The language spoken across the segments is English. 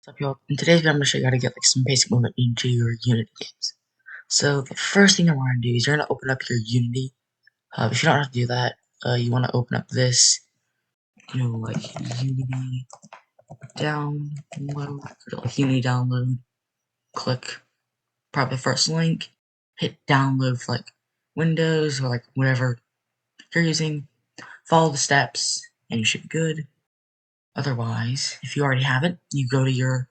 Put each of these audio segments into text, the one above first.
What's up, y'all? In today's video, I'm going to show you how to get some basic movement into your Unity games. So the first thing I want to do is you're going to open up your Unity. If you don't know how to do that, you want to open up this, like Unity download, or like Unity download. Click probably the first link, hit download for like Windows or like whatever you're using. Follow the steps, and you should be good. Otherwise, if you already have it, you go to your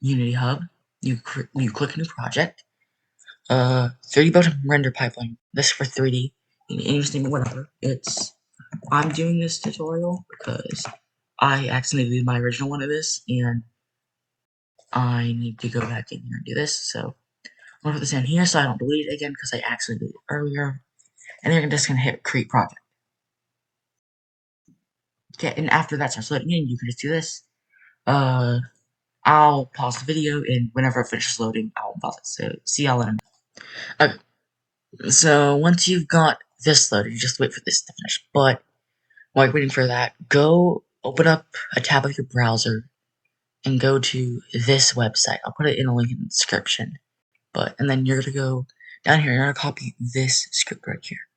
Unity Hub. You click new project. 3D button render pipeline. This for 3D. Anything, whatever. I'm doing this tutorial because I accidentally did my original one of this, and I need to go back in here and do this. So I'm gonna put this in here so I don't delete it again because I accidentally did it earlier. And then you're just gonna hit create project. Okay, and after that starts loading in, you can just do this. I'll pause the video, and whenever it finishes loading, I'll pause it. So see y'all in a minute. Okay. So once you've got this loaded, you just wait for this to finish. But while you're waiting for that, go open up a tab of your browser and go to this website. I'll put it in a link in the description. And then you're gonna go down here, you're gonna copy this script right here.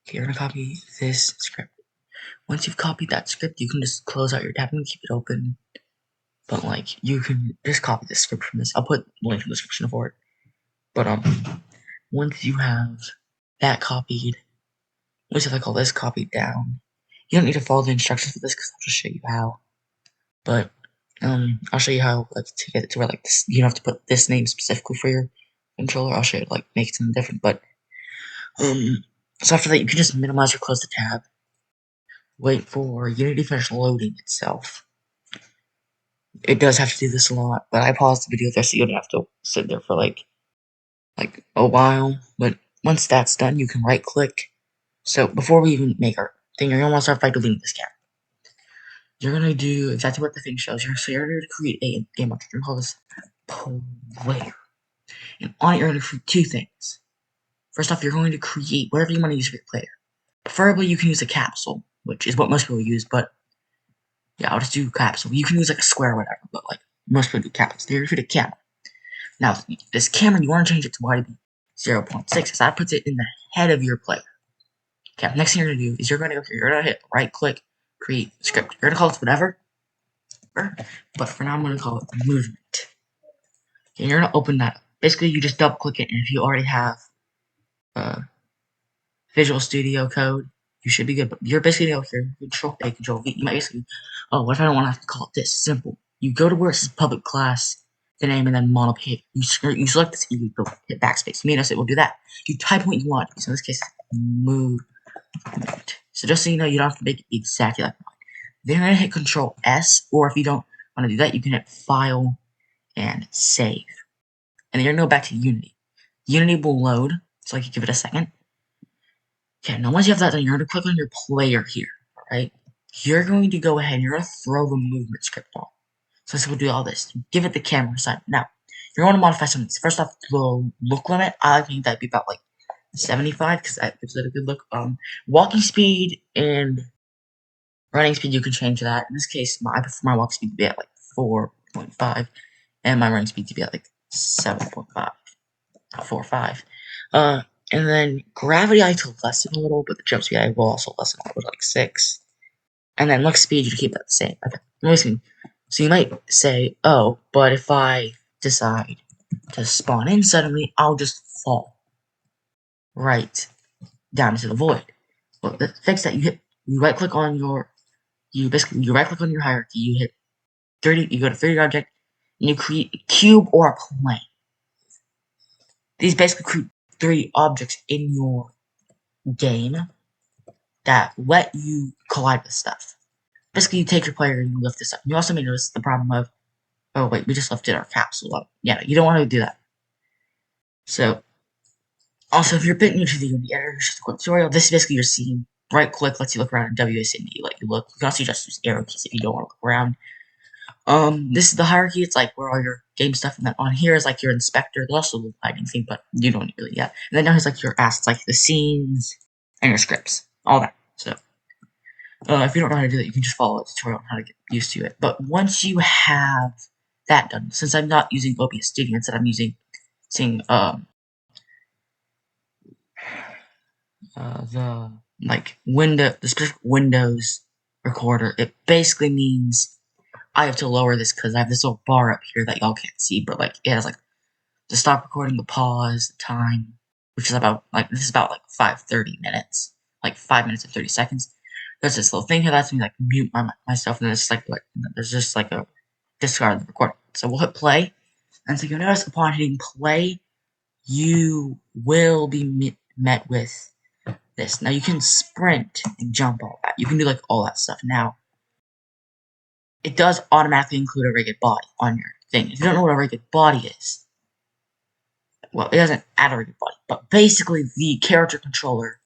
Okay, you're gonna copy this script. Once you've copied that script, you can just close out your tab and keep it open. But you can just copy the script from this. I'll put the link in the description for it. But once you have that copied, once you have all this copied down, you don't need to follow the instructions for this because I'll just show you how. But I'll show you how to get it to where this. You don't have to put this name specifically for your controller. I'll show you make something different. But so after that, you can just minimize or close the tab. Wait for Unity to finish loading itself. It does have to do this a lot, but I paused the video there so you don't have to sit there for like a while. But once that's done, you can right click. So before we even make our thing, you're gonna want to start by deleting this camera. You're gonna do exactly what the thing shows. You're gonna create a game object. You're gonna call this player, and on it you're gonna create two things. First off, you're going to create whatever you want to use for your player. Preferably, you can use a capsule, which is what most people use. But yeah, I'll just do capsule. You can use a square or whatever, but most people do capsules. You're gonna create a camera. Now, this camera, you want to change it to YB 0.6, because that puts it in the head of your player. Okay, next thing you're going to do is you're going to go here, you're going to hit right click, create script. You're going to call this whatever, but for now I'm going to call it movement. Okay, you're going to open that up. Basically, you just double click it, and if you already have Visual Studio Code, you should be good. But you're basically going to go here, Control A, Control V. You might basically, what if I don't want to have to call it this? Simple. You go to where it says public class, the name, and then monopage. You select this, you hit backspace. Me and it will do that. You type what you want. So in this case, movement. So just so you know, you don't have to make it exactly like mine. Then you're going to hit Control S, or if you don't want to do that, you can hit File and Save. And then you're going to go back to Unity. Unity will load, so you give it a second. Okay, now once you have that done, you're going to click on your player here, alright? You're going to go ahead and you're going to throw the movement script on. So this will do all this. Give it the camera assignment. Now, you're going to modify some things. First off, the look limit, I think that'd be about 75, because that gives it a good look. Walking speed and running speed, you can change that. In this case, I prefer my walking speed to be at 4.5, and my running speed to be at 7.5, 4.5. And then gravity I to lessen a little, but the jump speed I will also lessen a little, 6. And then look speed, you keep that the same. Okay, so you might say, oh, but if I decide to spawn in suddenly, I'll just fall right down into the void. Well, to fix that, you right click on your hierarchy, you hit 30, you go to 3D object, and you create a cube or a plane. These basically create 3 objects in your game that let you collide with stuff. Basically, you take your player and you lift this up. You also may notice the problem of, oh wait, we just lifted our capsule up. Yeah, you don't want to do that. So, also, if you're a bit new to the Unity editor, it's just a quick tutorial. This is basically your scene. Right click lets you look around in WASD. You look. You can also just use arrow keys if you don't want to look around. This is the hierarchy. It's where all your game stuff, and then on here is your inspector. There's also the lighting thing, but you don't really yet. And then down here's your assets, the scenes and your scripts, all that. So, if you don't know how to do that, you can just follow a tutorial on how to get used to it. But once you have that done, since I'm not using OBS Studio, instead I'm using the specific Windows recorder, it basically means I have to lower this because I have this little bar up here that y'all can't see, but like it has like the stop recording, the pause, the time, which is about like this is about like 5:30 minutes, like 5 minutes and 30 seconds. There's this little thing here that's me like mute myself, and then it's like there's just like a discard of the recording. So we'll hit play, and so you'll notice upon hitting play, you will be met with this. Now you can sprint and jump all that. You can do like all that stuff. Now, it does automatically include a rigid body on your thing. If you don't know what a rigid body is, well, it doesn't add a rigid body, but basically the character controller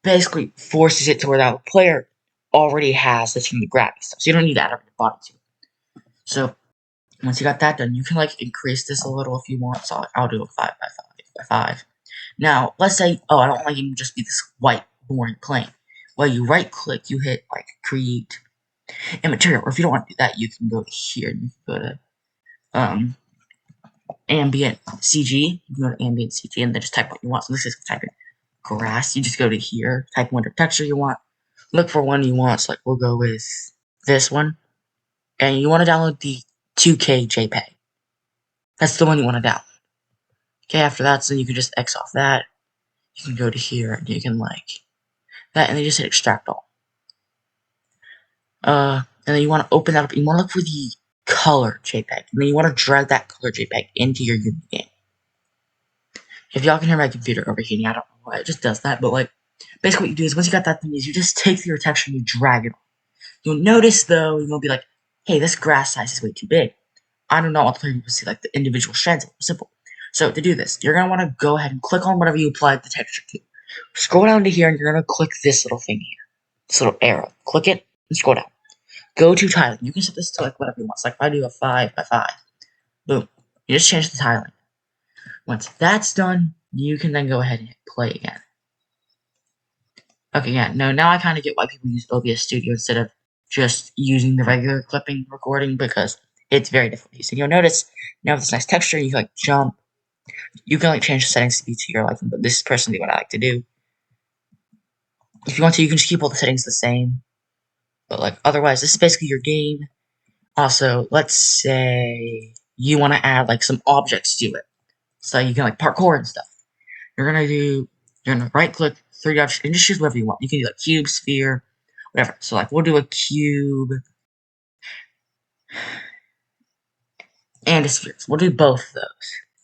basically forces it to where that player already has this from the gravity stuff. So you don't need to add a rigid body to it. So once you got that done, you can like increase this a little if you want. So I'll do a 5x5x5. Now, let's say, I don't like it to just be this white, boring plane. Well, you right-click, you hit, like, create a material. Or if you don't want to do that, you can go to here. You can go to, ambient CG. You can go to ambient CG and then just type what you want. So this is type in grass. You just go to here, type in whatever texture you want. Look for one you want. So, like, we'll go with this one. And you want to download the 2K JPEG. That's the one you want to download. Okay, after that, so you can just X off that. You can go to here and you can like that, and then you just hit extract all. And then you want to open that up. You want to look for the color JPEG, and then you want to drag that color JPEG into your Unity game. If y'all can hear my computer overheating, I don't know why it just does that, but like basically what you do is once you got that thing, is you just take your texture and you drag it on. You'll notice though, you'll be like, hey, this grass size is way too big. I do not want the player to see like the individual strands. It's simple. So to do this, you're going to want to go ahead and click on whatever you applied the texture to. Scroll down to here, and you're going to click this little thing here. This little arrow. Click it, and scroll down. Go to tiling. You can set this to like whatever you want. So like if I do a 5x5, boom. You just change the tiling. Once that's done, you can then go ahead and hit play again. Okay, yeah, no, now I kind of get why people use OBS Studio instead of just using the regular clipping recording, because it's very difficult to use. And you'll notice, now with this nice texture, you can like jump. You can like change the settings to be to your liking, but this is personally what I like to do. If you want to, you can just keep all the settings the same. But like otherwise, this is basically your game. Also, let's say you want to add like some objects to it. So you can like parkour and stuff. You're gonna right click 3D object and just choose whatever you want. You can do like cube, sphere, whatever. So like we'll do a cube and a sphere. So we'll do both of those.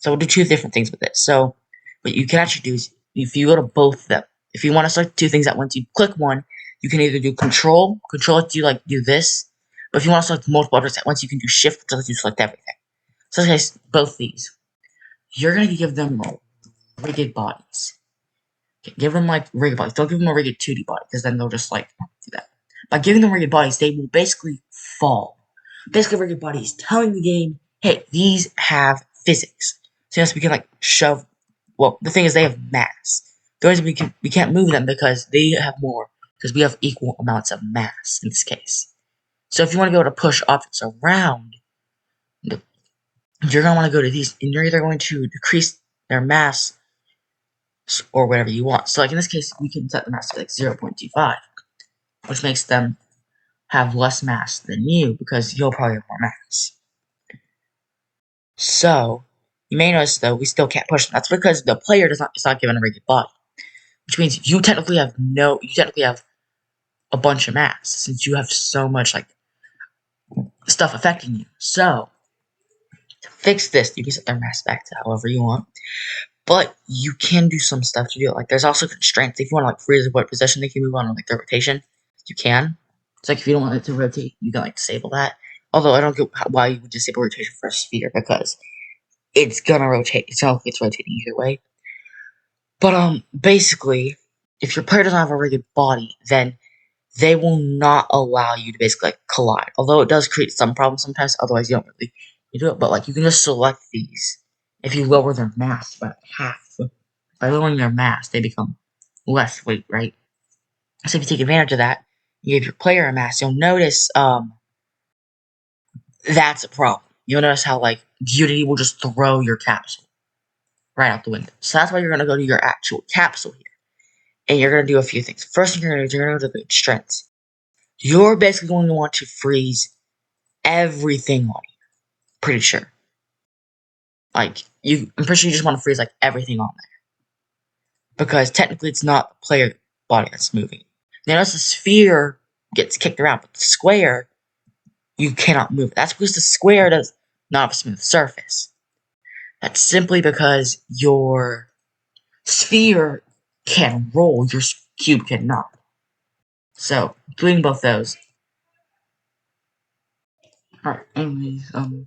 So we'll do two different things with it. So what you can actually do is if you go to both of them, if you want to select two things at once, you click one, you can either do control lets you like do this, but if you want to select multiple objects at once, you can do shift, which lets you select everything. So in this case, both these. You're gonna give them rigid bodies. Okay, give them like rigid bodies. Don't give them a rigid 2D body, because then they'll just like do that. By giving them rigid bodies, they will basically fall. Basically, rigid bodies telling the game, hey, these have physics. So yes, we can like shove. Well, the thing is, they have mass. The reason we can't move them because they have more, because we have equal amounts of mass in this case. So if you want to be able to push objects around, you're gonna want to go to these, and you're either going to decrease their mass or whatever you want. So like in this case, we can set the mass to like 0.25, which makes them have less mass than you because you'll probably have more mass. So you may notice though we still can't push them. That's because the player is not given a rigid body, which means you technically have a bunch of mass since you have so much like stuff affecting you. So to fix this, you can set their mass back to however you want. But you can do some stuff to do it. Like there's also constraints. If you want to like freeze what position they can move on, or like their rotation, you can. It's like if you don't want it to rotate, you can like disable that. Although I don't get why you would disable rotation for a sphere, because it's gonna rotate. It's not like it's rotating either way. But basically, if your player doesn't have a rigid body, then they will not allow you to basically like collide. Although it does create some problems sometimes. Otherwise, you don't really do it. But like you can just select these. If you lower their mass by half, by lowering their mass, they become less weight, right? So if you take advantage of that, you give your player a mass, you'll notice that's a problem. you'll notice how like Unity will just throw your capsule right out the window. So that's why you're gonna go to your actual capsule here. And you're gonna do a few things. First thing you're gonna do, you're gonna go to the constraints. You're basically going to want to freeze everything on here. Pretty sure. Like I'm pretty sure you just want to freeze like everything on there. Because technically it's not the player body that's moving. Now notice the sphere gets kicked around, but the square, you cannot move. That's because the square does not have a smooth surface. That's simply because your sphere can roll, your cube cannot. So, doing both those. Alright, anyways, alright,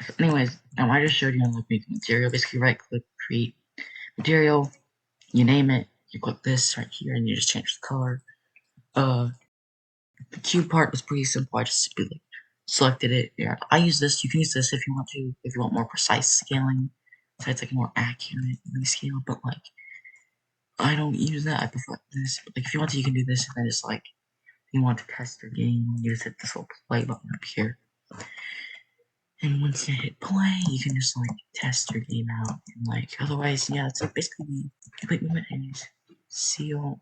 so anyways, I just showed you how to make material. Basically, right click, create material, you name it, you click this right here, and you just change the color. The cube part was pretty simple. I just simply like, selected it. Yeah, I use this. You can use this if you want to, if you want more precise scaling. So it's like more accurate scale, but like I don't use that. I prefer this. But like if you want to, you can do this, and then just like if you want to test your game, you just hit this little play button up here. And once you hit play, you can just like test your game out. And like otherwise, yeah, it's like basically the complete movement and see you all.